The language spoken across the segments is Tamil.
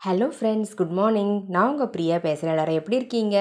Hello friends, good morning. நான் உங்கள் பிரியா பேசுகிறேன். எல்லோரும் எப்படி இருக்கீங்க?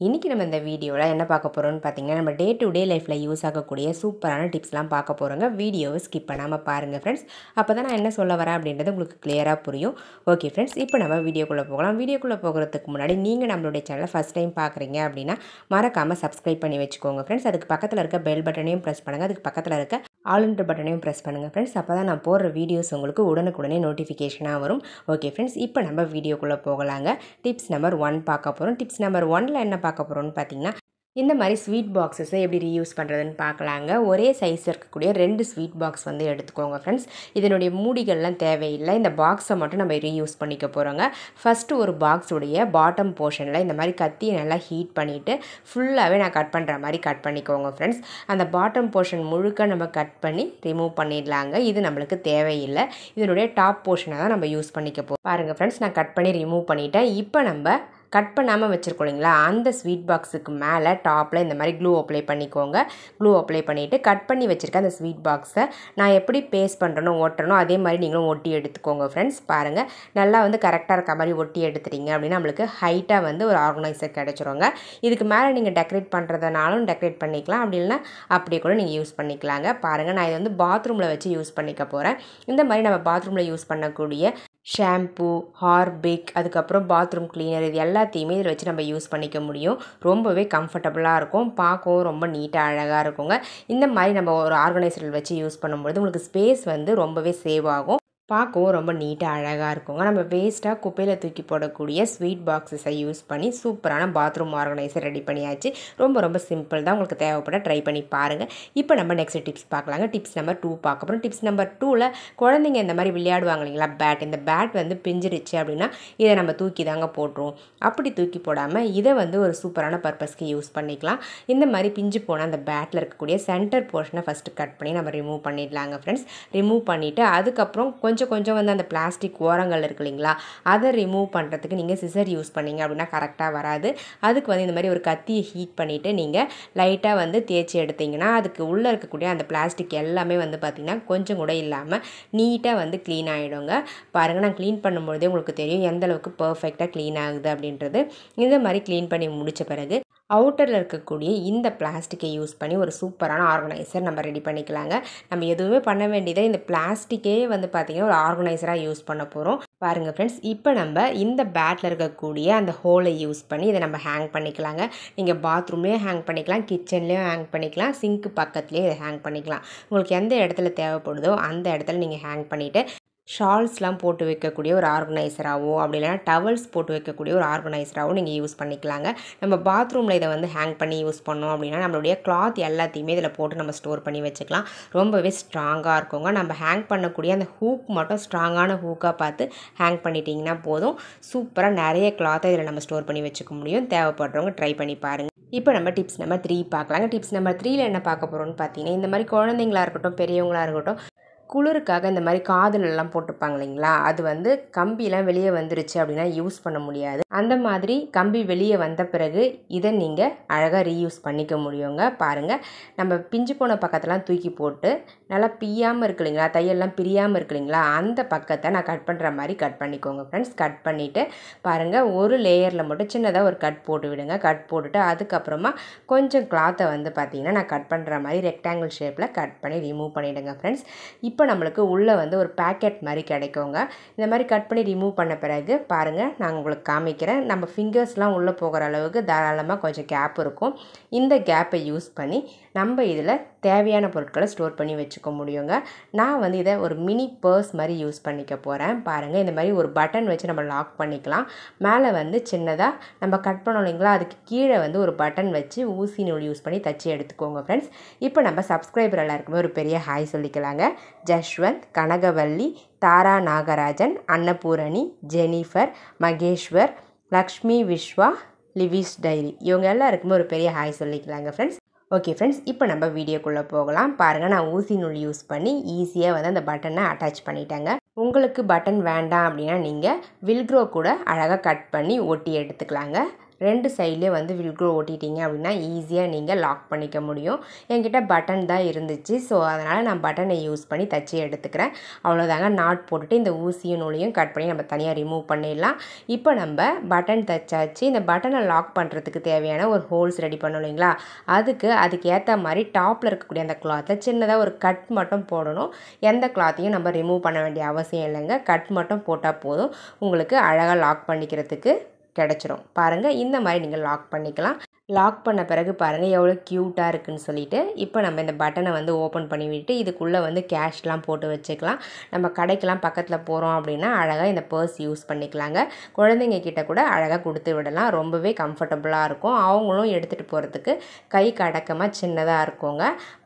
இன்றைக்கி நம்ம இந்த வீடியோவில் என்ன பார்க்க போகிறோம்னு பார்த்தீங்கன்னா, நம்ம டே டு டே லைஃப்பில் யூஸ் ஆகக்கூடிய சூப்பரான டிப்ஸ்லாம் பார்க்க போகிறோங்க. வீடியோவை ஸ்கிப் பண்ணாமல் பாருங்கள் ஃப்ரெண்ட்ஸ். அப்போ தான் நான் என்ன சொல்ல வரேன் அப்படின்றது உங்களுக்கு கிளியராக புரியும். ஓகே ஃப்ரெண்ட்ஸ், இப்போ நம்ம வீடியோக்குள்ளே போகலாம். வீடியோக்குள்ளே போகிறதுக்கு முன்னாடி நீங்கள் நம்மளுடைய சேனலை ஃபஸ்ட் டைம் பார்க்குறீங்க அப்படின்னா மறக்காமல் சப்ஸ்கிரைப் பண்ணி வச்சுக்கோங்க ஃப்ரெண்ட்ஸ். அதுக்கு பக்கத்தில் இருக்க பெல் பட்டனையும் ப்ரெஸ் பண்ணுங்கள். அதுக்கு பக்கத்தில் இருக்க ஆல்ன்ற பட்டனையும் ப்ரெஸ் பண்ணுங்கள் ஃப்ரெண்ட்ஸ். அப்போ தான் நான் போடுற வீடியோஸ் உங்களுக்கு உடனுக்குடனே நோட்டிஃபிகேஷனாக வரும். ஓகே ஃப்ரெண்ட்ஸ், இப்போ நம்ம வீடியோக்குள்ளே போகலாங்க. டிப்ஸ் நம்பர் 1 பார்க்க போகிறோம். டிப்ஸ் நம்பர் 1ல் என்ன பார்க்க போகிறோம்னு பார்த்தீங்கன்னா, இந்த மாதிரி ஸ்வீட் பாக்ஸஸை எப்படி ரீயூஸ் பண்ணுறதுன்னு பார்க்கலாங்க. ஒரே சைஸ் இருக்கக்கூடிய 2 ஸ்வீட் பாக்ஸ் வந்து எடுத்துக்கோங்க ஃப்ரெண்ட்ஸ். இதனுடைய மூடிகள்லாம் தேவையில்லை. இந்த பாக்ஸை மட்டும் நம்ம ரீயூஸ் பண்ணிக்க போகிறோங்க. ஃபஸ்ட்டு ஒரு பாக்ஸுடைய பாட்டம் போர்ஷனில் இந்த மாதிரி கத்தியை நல்லா ஹீட் பண்ணிவிட்டு ஃபுல்லாகவே நான் கட் பண்ணுற மாதிரி கட் பண்ணிக்கோங்க ஃப்ரெண்ட்ஸ். அந்த பாட்டம் போர்ஷன் முழுக்க நம்ம கட் பண்ணி ரிமூவ் பண்ணிடலாங்க. இது நம்மளுக்கு தேவையில்லை. இதனுடைய டாப் போர்ஷனை தான் நம்ம யூஸ் பண்ணிக்க போகிறோம். பாருங்கள் ஃப்ரெண்ட்ஸ், நான் கட் பண்ணி ரிமூவ் பண்ணிட்டேன். இப்போ நம்ம கட் பண்ணாமல் வச்சுருக்கோம் இல்லைங்களா, அந்த ஸ்வீட் பாக்ஸுக்கு மேலே டாப்பில் இந்த மாதிரி க்ளூ அப்ளை பண்ணிக்கோங்க. க்ளூ அப்ளை பண்ணிவிட்டு கட் பண்ணி வச்சுருக்க அந்த ஸ்வீட் பாக்ஸை நான் எப்படி பேஸ்ட் பண்ணுறனோ ஒட்டுறனோ அதே மாதிரி நீங்களும் ஒட்டி எடுத்துக்கோங்க ஃப்ரெண்ட்ஸ். பாருங்கள், நல்லா வந்து கரெக்டாக இருக்க மாதிரி ஒட்டி எடுத்துட்டீங்க அப்படின்னா நம்மளுக்கு ஹைட்டாக வந்து ஒரு ஆர்கனைசர் கிடச்சிருங்க. இதுக்கு மேலே நீங்கள் டெக்கரேட் பண்ணுறதுனாலும் டெக்கரேட் பண்ணிக்கலாம், அப்படி இல்லைனா அப்படியே கூட நீங்கள் யூஸ் பண்ணிக்கலாங்க. பாருங்கள், நான் இதை வந்து பாத்ரூமில் வச்சு யூஸ் பண்ணிக்க போகிறேன். இந்த மாதிரி நம்ம பாத்ரூமில் யூஸ் பண்ணக்கூடிய ஷாம்பு, ஹார்பிக், அதுக்கப்புறம் பாத்ரூம் கிளீனர், இது எல்லாத்தையுமே இதில் வச்சு நம்ம யூஸ் பண்ணிக்க முடியும். ரொம்பவே கம்ஃபர்டபுளாக இருக்கும், பார்க்கவும் ரொம்ப நீட்டாக அழகாக இருக்குங்க. இந்த மாதிரி நம்ம ஒரு ஆர்கனைசரில் வச்சு யூஸ் பண்ணும்பொழுது உங்களுக்கு ஸ்பேஸ் வந்து ரொம்பவே சேவ் ஆகும், பார்க்கவும் ரொம்ப நீட்டாக அழகாக இருக்குங்க. நம்ம வேஸ்ட்டாக குப்பையில் தூக்கி போடக்கூடிய ஸ்வீட் பாக்ஸஸை யூஸ் பண்ணி சூப்பரான பாத்ரூம் ஆர்கனைசர் ரெடி பண்ணியாச்சு. ரொம்ப ரொம்ப சிம்பிள் தான். உங்களுக்கு தேவைப்பட ட்ரை பண்ணி பாருங்கள். இப்போ நம்ம நெக்ஸ்ட் டிப்ஸ் பார்க்கலாங்க. டிப்ஸ் நம்பர் 2 பார்க்க போகிறோம். டிப்ஸ் நம்பர் 2ல் குழந்தைங்க இந்த மாதிரி விளையாடுவாங்க இல்லைங்களா, பேட். இந்த பேட் வந்து பிஞ்சிருச்சு அப்படின்னா இதை நம்ம தூக்கி தாங்க போட்டுருவோம். அப்படி தூக்கி போடாமல் இதை வந்து ஒரு சூப்பரான பர்பஸ்க்கு யூஸ் பண்ணிக்கலாம். இந்த மாதிரி பிஞ்சு போன அந்த பேட்டில் இருக்கக்கூடிய சென்டர் போர்ஷனை ஃபஸ்ட்டு கட் பண்ணி நம்ம ரிமூவ் பண்ணிடலாங்க ஃப்ரெண்ட்ஸ். ரிமூவ் பண்ணிவிட்டு அதுக்கப்புறம் கொஞ்சம் வந்து அந்த பிளாஸ்டிக் ஓரங்கள் இருக்கு இல்லைங்களா, அதை ரிமூவ் பண்ணுறதுக்கு நீங்கள் சிசர் யூஸ் பண்ணிங்க அப்படின்னா கரெக்டாக வராது. அதுக்கு வந்து இந்த மாதிரி ஒரு கத்தியை ஹீட் பண்ணிவிட்டு நீங்கள் லைட்டாக வந்து தேய்ச்சி எடுத்திங்கன்னா அதுக்கு உள்ளே இருக்கக்கூடிய அந்த பிளாஸ்டிக் எல்லாமே வந்து பார்த்திங்கன்னா கொஞ்சம் கூட இல்லாமல் நீட்டாக வந்து க்ளீன் ஆகிடுங்க. பாருங்கள், நான் க்ளீன் பண்ணும்பொழுதே உங்களுக்கு தெரியும் எந்தளவுக்கு பர்ஃபெக்டாக க்ளீன் ஆகுது அப்படின்றது. இந்த மாதிரி க்ளீன் பண்ணி முடித்த பிறகு அவுட்டரில் இருக்கக்கூடிய இந்த பிளாஸ்டிக்கை யூஸ் பண்ணி ஒரு சூப்பரான ஆர்கனைசர் நம்ம ரெடி பண்ணிக்கலாங்க. நம்ம எதுவுமே பண்ண வேண்டியதை இந்த பிளாஸ்டிக்கே வந்து பார்த்திங்கன்னா ஒரு ஆர்கனைசராக யூஸ் பண்ண போகிறோம். பாருங்கள் ஃப்ரெண்ட்ஸ், இப்போ நம்ம இந்த பேட்டில் இருக்கக்கூடிய அந்த ஹோலை யூஸ் பண்ணி இதை நம்ம ஹேங் பண்ணிக்கலாங்க. நீங்கள் பாத்ரூம்லேயும் ஹேங் பண்ணிக்கலாம், கிச்சன்லேயும் ஹேங் பண்ணிக்கலாம், சிங்க்கு பக்கத்துலேயும் இதை ஹேங் பண்ணிக்கலாம். உங்களுக்கு எந்த இடத்துல தேவைப்படுதோ அந்த இடத்துல நீங்கள் ஹேங் பண்ணிவிட்டு ஷால்ஸ்லாம் போட்டு வைக்கக்கூடிய ஒரு ஆர்கனைசராகவோ அப்படி இல்லைனா டவல்ஸ் போட்டு வைக்கக்கூடிய ஒரு ஆர்கனைசராகவும் நீங்கள் யூஸ் பண்ணிக்கலாங்க. நம்ம பாத்ரூமில் இதை வந்து ஹேங் பண்ணி யூஸ் பண்ணோம் அப்படின்னா நம்மளுடைய கிளாத் எல்லாத்தையுமே இதில் போட்டு நம்ம ஸ்டோர் பண்ணி வச்சுக்கலாம். ரொம்பவே ஸ்ட்ராங்காக இருக்குங்க. நம்ம ஹேங் பண்ணக்கூடிய அந்த ஹூக் மட்டும் ஸ்ட்ராங்கான ஹூக்காக பார்த்து ஹேங் பண்ணிட்டீங்கன்னா போதும். சூப்பராக நிறைய கிளாத்தை இதில் நம்ம ஸ்டோர் பண்ணி வச்சுக்க முடியும். தேவைப்படுறவங்க ட்ரை பண்ணி பாருங்கள். இப்போ நம்ம டிப்ஸ் நம்பர் 3 பார்க்கலாங்க. டிப்ஸ் நம்பர் 3ல் என்ன பார்க்க போகிறோம்னு பார்த்தீங்கன்னா, இந்த மாதிரி குழந்தைங்களா இருக்கட்டும் பெரியவங்களாக இருக்கட்டும் குளிருக்காக இந்த மாதிரி காதுலெல்லாம் போட்டுப்பாங்க இல்லைங்களா, அது வந்து கம்பிலாம் வெளியே வந்துருச்சு அப்படின்னா யூஸ் பண்ண முடியாது. அந்த மாதிரி கம்பி வெளியே வந்த பிறகு இதை நீங்கள் அழகாக ரீயூஸ் பண்ணிக்க முடியுங்க. பாருங்கள், நம்ம பிஞ்சு போன பக்கத்தெல்லாம் தூக்கி போட்டு நல்லா பிய்யாமல் இருக்கு இல்லைங்களா, தையெல்லாம் பிரியாமல் இருக்கு இல்லைங்களா, அந்த பக்கத்தை நான் கட் பண்ணுற மாதிரி கட் பண்ணிக்கோங்க ஃப்ரெண்ட்ஸ். கட் பண்ணிவிட்டு பாருங்கள், ஒரு லேயரில் மட்டும் சின்னதாக ஒரு கட் போட்டு விடுங்க. கட் போட்டுட்டு அதுக்கப்புறமா கொஞ்சம் கிளாத்தை வந்து பார்த்திங்கன்னா நான் கட் பண்ணுற மாதிரி ரெக்டாங்கிள் ஷேப்பில் கட் பண்ணி ரிமூவ் பண்ணிவிடுங்க ஃப்ரெண்ட்ஸ். இப்போ நம்மளுக்கு உள்ளே வந்து ஒரு பேக்கெட் மாதிரி கிடைக்குங்க. இந்த மாதிரி கட் பண்ணி ரிமூவ் பண்ண பிறகு பாருங்கள், நான் உங்களுக்கு காமிக்கிறேன். நம்ம ஃபிங்கர்ஸ்லாம் உள்ளே போகிற அளவுக்கு தாராளமாக கொஞ்சம் கேப் இருக்கும். இந்த கேப்பை யூஸ் பண்ணி நம்ம இதில் தேவையான பொருட்களை ஸ்டோர் பண்ணி வச்சுக்க முடியுங்க. நான் வந்து இதை ஒரு மினி பர்ஸ் மாதிரி யூஸ் பண்ணிக்க போகிறேன். பாருங்கள், இந்த மாதிரி ஒரு பட்டன் வச்சு நம்ம லாக் பண்ணிக்கலாம். மேலே வந்து சின்னதாக நம்ம கட் பண்ணோம் இல்லைங்களா, அதுக்கு கீழே வந்து ஒரு பட்டன் வச்சு ஊசி நூல் யூஸ் பண்ணி தச்சு எடுத்துக்கோங்க ஃப்ரெண்ட்ஸ். இப்போ நம்ம சப்ஸ்கிரைபர் எல்லாருக்குமே ஒரு பெரிய ஹாய் சொல்லிக்கலாங்க. Jashwanth, Kanagavalli, Thara Nagarajan, Annapoorani, Jennifer, Maheshwar, Lakshmi, Vishwa, Livi's diary, இவங்க எல்லாருக்குமே ஒரு பெரிய ஹாய் சொல்லிக்கலாங்க ஃப்ரெண்ட்ஸ். ஓகே ஃப்ரெண்ட்ஸ், இப்போ நம்ம வீடியோக்குள்ளே போகலாம். பாருங்கள், நான் ஊசி நூல் யூஸ் பண்ணி ஈஸியாக வந்து அந்த பட்டனை அட்டாச் பண்ணிட்டேங்க. உங்களுக்கு பட்டன் வேண்டாம் அப்படின்னா நீங்கள் வில்க்ரோ கூட அழகாக கட் பண்ணி ஒட்டி எடுத்துக்கலாங்க. 2 சைட்லேயே வந்து வில்க்ரோ ஒட்டிட்டீங்க அப்படின்னா ஈஸியாக நீங்கள் லாக் பண்ணிக்க முடியும். என்கிட்ட பட்டன் தான் இருந்துச்சு. ஸோ அதனால் நான் பட்டனை யூஸ் பண்ணி தச்சு எடுத்துக்கிறேன். அவ்வளோதாங்க. நாட் போட்டுட்டு இந்த ஊசியும் நூலையும் கட் பண்ணி நம்ம தனியாக ரிமூவ் பண்ணிடலாம். இப்போ நம்ம பட்டன் தச்சாச்சு. இந்த பட்டனை லாக் பண்ணுறதுக்கு தேவையான ஒரு ஹோல்ஸ் ரெடி பண்ணணும் இல்லைங்களா, அதுக்கு ஏற்ற மாதிரி டாப்பில் இருக்கக்கூடிய அந்த கிளாத்தில் சின்னதாக ஒரு கட் மட்டும் போடணும். எந்த கிளாத்தையும் நம்ம ரிமூவ் பண்ண வேண்டிய அவசியம் இல்லைங்க. கட் மட்டும் போட்டால் போதும், உங்களுக்கு அழகாக லாக் பண்ணிக்கிறதுக்கு கிடச்சிரும். பாருங்கள், இந்த மாதிரி நீங்கள் லாக் பண்ணிக்கலாம். லாக் பண்ண பிறகு பாருங்கள் எவ்வளோ க்யூட்டாக இருக்குன்னு சொல்லிட்டு. இப்போ நம்ம இந்த பட்டனை வந்து ஓப்பன் பண்ணி விட்டு இதுக்குள்ளே வந்து கேஷ்லாம் போட்டு வச்சுக்கலாம். நம்ம கடைக்கெலாம் பக்கத்தில் போகிறோம் அப்படின்னா அழகாக இந்த பர்ஸ் யூஸ் பண்ணிக்கலாங்க. குழந்தைங்க கிட்ட கூட அழகாக கொடுத்து விடலாம். ரொம்பவே கம்ஃபர்டபுளாக இருக்கும். அவங்களும் எடுத்துகிட்டு போகிறதுக்கு கைக்கு அடக்கமாக சின்னதாக இருக்குங்க.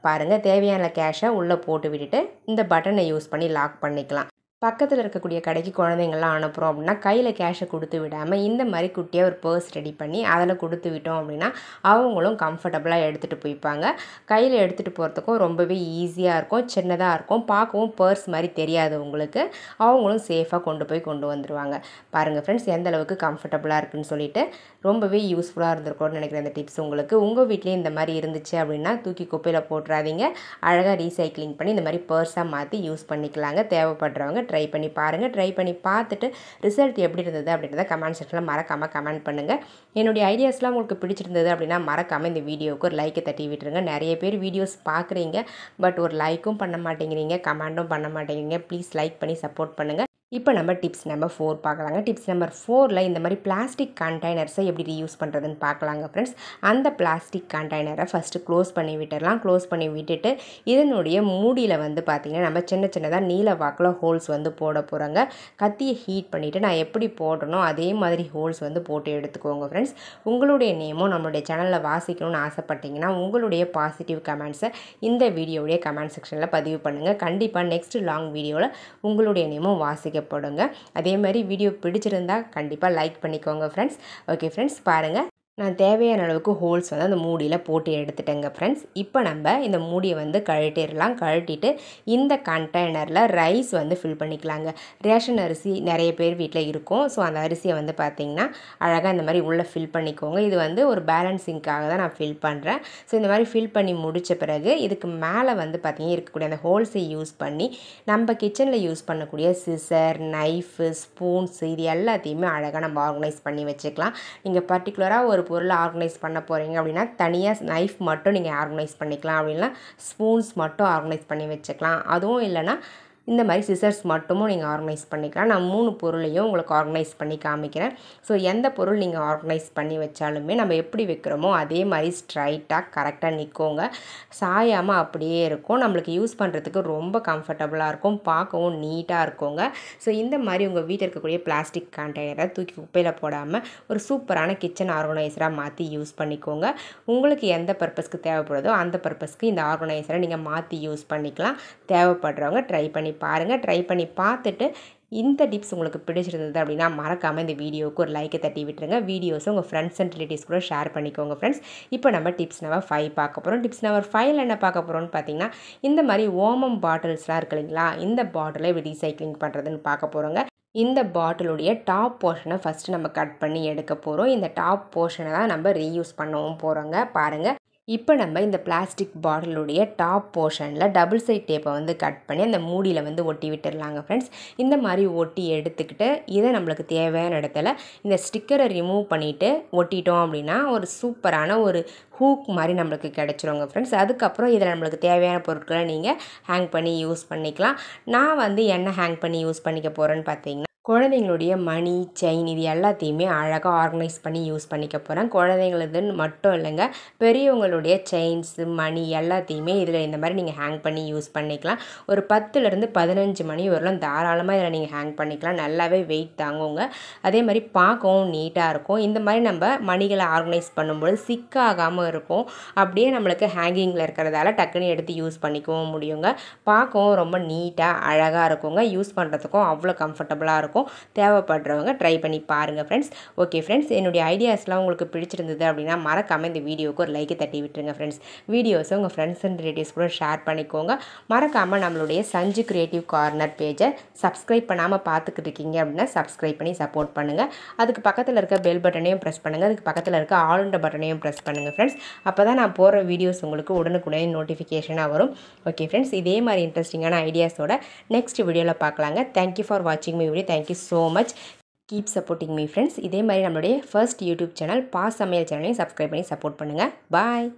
பாருங்கள், தேவையான கேஷை உள்ளே போட்டு விட்டுட்டு இந்த பட்டனை யூஸ் பண்ணி லாக் பண்ணிக்கலாம். பக்கத்தில் இருக்கக்கூடிய கடைக்கு குழந்தைங்கள்லாம் அனுப்புகிறோம் அப்படின்னா கையில் கேஷை கொடுத்து விடாமல் இந்த மாதிரி குட்டியாக ஒரு பர்ஸ் ரெடி பண்ணி அதில் கொடுத்து விட்டோம் அப்படின்னா அவங்களும் கம்ஃபர்டபுளாக எடுத்துகிட்டு போய்ப்பாங்க. கையில் எடுத்துகிட்டு போகிறதுக்கும் ரொம்பவே ஈஸியாக இருக்கும். சின்னதாக இருக்கும். பார்க்கவும் பர்ஸ் மாதிரி தெரியாது உங்களுக்கு. அவங்களும் சேஃபாக கொண்டு வந்துடுவாங்க. பாருங்கள் ஃப்ரெண்ட்ஸ், எந்த அளவுக்கு கம்ஃபர்டபுளாக இருக்குன்னு சொல்லிட்டு. ரொம்பவே யூஸ்ஃபுல்லாக இருந்திருக்கும்னு நினைக்கிறேன் இந்த டிப்ஸ் உங்களுக்கு. உங்கள் வீட்லேயும் இந்த மாதிரி இருந்துச்சு அப்படின்னா தூக்கி குப்பையில் போட்டுறாதீங்க. அழகாக ரீசைக்ளிங் பண்ணி இந்த மாதிரி பர்ஸாக மாற்றி யூஸ் பண்ணிக்கலாங்க. தேவைப்படுறவங்க ட்ரை பண்ணி பாருங்கள். ட்ரை பண்ணி பார்த்துட்டு ரிசல்ட் எப்படி இருந்தது அப்படின்றத கமெண்ட் செக்ஷனில் மறக்காமல் கமெண்ட் பண்ணுங்கள். என்னுடைய ஐடியாஸ்லாம் உங்களுக்கு பிடிச்சிருந்தது அப்படின்னா மறக்காமல் இந்த வீடியோவுக்கு ஒரு லைக்கை தட்டி விட்டுருங்க. நிறைய பேர் வீடியோஸ் பார்க்குறீங்க, பட் ஒரு லைக்கும் பண்ண மாட்டேங்கிறீங்க, கமெண்ட்டும் பண்ண மாட்டேங்கிறீங்க. ப்ளீஸ் லைக் பண்ணி சப்போர்ட் பண்ணுங்கள். இப்போ நம்ம டிப்ஸ் நம்பர் 4 பார்க்கலாங்க. டிப்ஸ் நம்பர் 4ல் இந்த மாதிரி பிளாஸ்டிக் கண்டெய்னர்ஸை எப்படி ரீயூஸ் பண்ணுறதுன்னு பார்க்கலாங்க ஃப்ரெண்ட்ஸ். அந்த பிளாஸ்டிக் கண்டெய்னரை ஃபஸ்ட்டு க்ளோஸ் பண்ணி விட்டுடலாம். க்ளோஸ் பண்ணி விட்டுட்டு இதனுடைய மூடியில் வந்து பார்த்திங்கன்னா நம்ம சின்னதாக நீல வாக்கில் ஹோல்ஸ் வந்து போட போகிறோங்க. கத்தியை ஹீட் பண்ணிவிட்டு நான் எப்படி போடணும் அதே மாதிரி ஹோல்ஸ் வந்து போட்டு எடுத்துக்கோங்க ஃப்ரெண்ட்ஸ். உங்களுடைய நேமும் நம்மளுடைய சேனலில் வாசிக்கணும்னு ஆசைப்பட்டீங்கன்னா உங்களுடைய பாசிட்டிவ் கமெண்ட்ஸை இந்த வீடியோவுடைய கமெண்ட் செக்ஷனில் பதிவு பண்ணுங்கள். கண்டிப்பாக நெக்ஸ்ட் லாங் வீடியோவில் உங்களுடைய நேமும் வாசிக்கப்படுங்க. அதே மாதிரி வீடியோ பிடிச்சிருந்தால் கண்டிப்பாக லைக் பண்ணிக்கோங்க ஃப்ரெண்ட்ஸ். ஓகே ஃப்ரெண்ட்ஸ், பாருங்கள், நான் தேவையான அளவுக்கு ஹோல்ஸ் வந்து அந்த மூடியில் போட்டு எடுத்துட்டேங்க ஃப்ரெண்ட்ஸ். இப்போ நம்ம இந்த மூடியை வந்து கழட்டிடலாம். கழட்டிட்டு இந்த கண்டெய்னரில் ரைஸ் வந்து ஃபில் பண்ணிக்கலாங்க. ரேஷன் அரிசி நிறைய பேர் வீட்டில் இருக்கும். ஸோ அந்த அரிசியை வந்து பார்த்திங்கன்னா அழகாக இந்த மாதிரி உள்ளே ஃபில் பண்ணிக்கோங்க. இது வந்து ஒரு பேலன்சிங்காக தான் நான் ஃபில் பண்ணுறேன். ஸோ இந்த மாதிரி ஃபில் பண்ணி முடித்த பிறகு இதுக்கு மேலே வந்து பார்த்திங்கன்னா இருக்கக்கூடிய அந்த ஹோல்ஸை யூஸ் பண்ணி நம்ம கிச்சனில் யூஸ் பண்ணக்கூடிய சிசர், நைஃபு, ஸ்பூன்ஸ் இது எல்லாத்தையுமே அழகாக நம்ம ஆர்கனைஸ் பண்ணி வச்சுக்கலாம். நீங்கள் பர்டிகுலராக ஒரு பொருளை ஆர்கனைஸ் பண்ண போகிறீங்க அப்படின்னா தனியாக நைஃப் மட்டும் நீங்கள் ஆர்கனைஸ் பண்ணிக்கலாம். அப்படின்னா ஸ்பூன்ஸ் மட்டும் ஆர்கனைஸ் பண்ணி வச்சுக்கலாம். அதுவும் இல்லைன்னா இந்த மாதிரி சிசர்ஸ் மட்டுமும் நீங்கள் ஆர்கனைஸ் பண்ணிக்கலாம். நான் 3 பொருளையும் உங்களுக்கு ஆர்கனைஸ் பண்ணி காமிக்கிறேன். ஸோ எந்த பொருள் நீங்கள் ஆர்கனைஸ் பண்ணி வச்சாலுமே நம்ம எப்படி வைக்கிறோமோ அதே மாதிரி ஸ்ட்ரைட்டாக கரெக்டாக நிற்கோங்க. சாயாமல் அப்படியே இருக்கும். நம்மளுக்கு யூஸ் பண்ணுறதுக்கு ரொம்ப கம்ஃபர்டபுளாக இருக்கும். பார்க்கவும் நீட்டாக இருக்குங்க. ஸோ இந்த மாதிரி உங்கள் வீட்டில் இருக்கக்கூடிய பிளாஸ்டிக் கண்டெய்னரை தூக்கி குப்பையில் போடாமல் ஒரு சூப்பரான கிச்சன் ஆர்கனைசராக மாற்றி யூஸ் பண்ணிக்கோங்க. உங்களுக்கு எந்த பர்பஸ்க்கு தேவைப்படுதோ அந்த பர்பஸ்க்கு இந்த ஆர்கனைசரை நீங்கள் மாற்றி யூஸ் பண்ணிக்கலாம். தேவைப்படுறவங்க ட்ரை பண்ணி பாருங்கள். ட்ரை பண்ணி பார்த்துட்டு இந்த டிப்ஸ் உங்களுக்கு பிடிச்சிருந்தது அப்படின்னா மறக்காமல் இந்த வீடியோவுக்கு ஒரு லைக்கை தட்டி விட்டுருங்க. வீடியோஸை உங்கள் ஃப்ரெண்ட்ஸ் அண்ட் ரிலேட்டிவ்ஸ் கூட ஷேர் பண்ணிக்கோங்க ஃப்ரெண்ட்ஸ். இப்போ நம்ம டிப்ஸ் நம்பர் 5 பார்க்க போகிறோம். டிப்ஸ் நம்பர் 5ல் என்ன பார்க்க போகிறோம்னு பார்த்தீங்கன்னா இந்த மாதிரி ஓமம் பாட்டில்ஸ்லாம் இருக்கு இல்லைங்களா, இந்த பாட்டிலை எப்படி ரீசைக்ளிங் பண்ணுறதுன்னு பார்க்க போகிறோங்க. இந்த பாட்டிலுடைய டாப் போர்ஷனை ஃபஸ்ட்டு நம்ம கட் பண்ணி எடுக்க போகிறோம். இந்த டாப் போர்ஷனை தான் நம்ம ரீயூஸ் பண்ணவும் போகிறோங்க. பாருங்கள், இப்போ நம்ம இந்த பிளாஸ்டிக் பாட்டிலுடைய டாப் போர்ஷனில் டபுள் சைட் டேப்பை வந்து கட் பண்ணி அந்த மூடியில் வந்து ஒட்டி விட்டுடலாங்க ஃப்ரெண்ட்ஸ். இந்த மாதிரி ஒட்டி எடுத்துக்கிட்டு இதை நம்மளுக்கு தேவையான இடத்துல இந்த ஸ்டிக்கரை ரிமூவ் பண்ணிவிட்டு ஒட்டிட்டோம் அப்படின்னா ஒரு சூப்பரான ஒரு ஹூக் மாதிரி நம்மளுக்கு கிடச்சிருங்க ஃப்ரெண்ட்ஸ். அதுக்கப்புறம் இதில் நம்மளுக்கு தேவையான பொருட்களை நீங்கள் ஹேங் பண்ணி யூஸ் பண்ணிக்கலாம். நான் வந்து என்ன ஹேங் பண்ணி யூஸ் பண்ணிக்க போகிறேன்னு பார்த்தீங்கன்னா குழந்தைங்களுடைய மணி, செயின் இது எல்லாத்தையுமே அழகாக ஆர்கனைஸ் பண்ணி யூஸ் பண்ணிக்க போகிறேன். குழந்தைங்களுதுன்னு மட்டும் இல்லைங்க, பெரியவங்களுடைய செயின்ஸு, மணி எல்லாத்தையுமே இதில் இந்த மாதிரி நீங்கள் ஹேங் பண்ணி யூஸ் பண்ணிக்கலாம். ஒரு 10லேருந்து 15 மணி வரலாம் தாராளமாக இதில் நீங்கள் ஹேங் பண்ணிக்கலாம். நல்லாவே வெயிட் தாங்குங்க. அதே மாதிரி பார்க்கவும் நீட்டாக இருக்கும். இந்த மாதிரி நம்ம மணிகளை ஆர்கனைஸ் பண்ணும்போது சிக்காகாமல் இருக்கும். அப்படியே நம்மளுக்கு ஹேங்கிங்கில் இருக்கிறதால டக்குன்னு எடுத்து யூஸ் பண்ணிக்கவும் முடியுங்க. பார்க்கவும் ரொம்ப நீட்டாக அழகாக இருக்குங்க. யூஸ் பண்ணுறதுக்கும் அவ்வளோ கம்ஃபர்டபுளாக இருக்கும். இருக்கும். தேவைப்படுறவங்க ட்ரை பண்ணி பாருங்கள் ஃப்ரெண்ட்ஸ். ஓகே ஃப்ரெண்ட்ஸ், என்னுடைய ஐடியாஸ்லாம் உங்களுக்கு பிடிச்சிருந்தது அப்படின்னா மறக்காமல் இந்த வீடியோவுக்கு ஒரு லைக்கை தட்டி விட்டுருங்க ஃப்ரெண்ட்ஸ். வீடியோஸை உங்கள் ஃப்ரெண்ட்ஸ் அண்ட் ரிலேட்டிவ்ஸ் கூட ஷேர் பண்ணிக்கோங்க. மறக்காமல் நம்மளுடைய சஞ்சு கிரியேட்டிவ் கார்னர் பேஜை சப்ஸ்கிரைப் பண்ணாமல் பார்த்துக்கிட்டு இருக்கீங்க அப்படின்னா சப்ஸ்கிரைப் பண்ணி சப்போர்ட் பண்ணுங்கள். அதுக்கு பக்கத்தில் இருக்க பெல் பட்டனையும் ப்ரெஸ் பண்ணுங்கள். அதுக்கு பக்கத்தில் இருக்க ஆல்ன்ற பட்டனையும் ப்ரெஸ் பண்ணுங்கள் ஃப்ரெண்ட்ஸ். அப்போ தான் நான் போகிற வீடியோஸ் உங்களுக்கு உடனுக்குடனே நோட்டிஃபிகேஷனாக வரும். ஓகே ஃப்ரெண்ட்ஸ், இதே மாதிரி இன்ட்ரெஸ்டிங்கான ஐடியாஸோட நெக்ஸ்ட் வீடியோவில் பார்க்கலாங்க. தேங்க்யூ ஃபார் வாட்சிங் my video. Thank you so much. Keep supporting me friends. இதே மாதிரி நம்மளுடைய ஃபர்ஸ்ட் யூடியூப் சேனல் பா சமையல் சேனலையும் சப்ஸ்கிரைப் பண்ணி சப்போர்ட் பண்ணுங்கள். பாய்.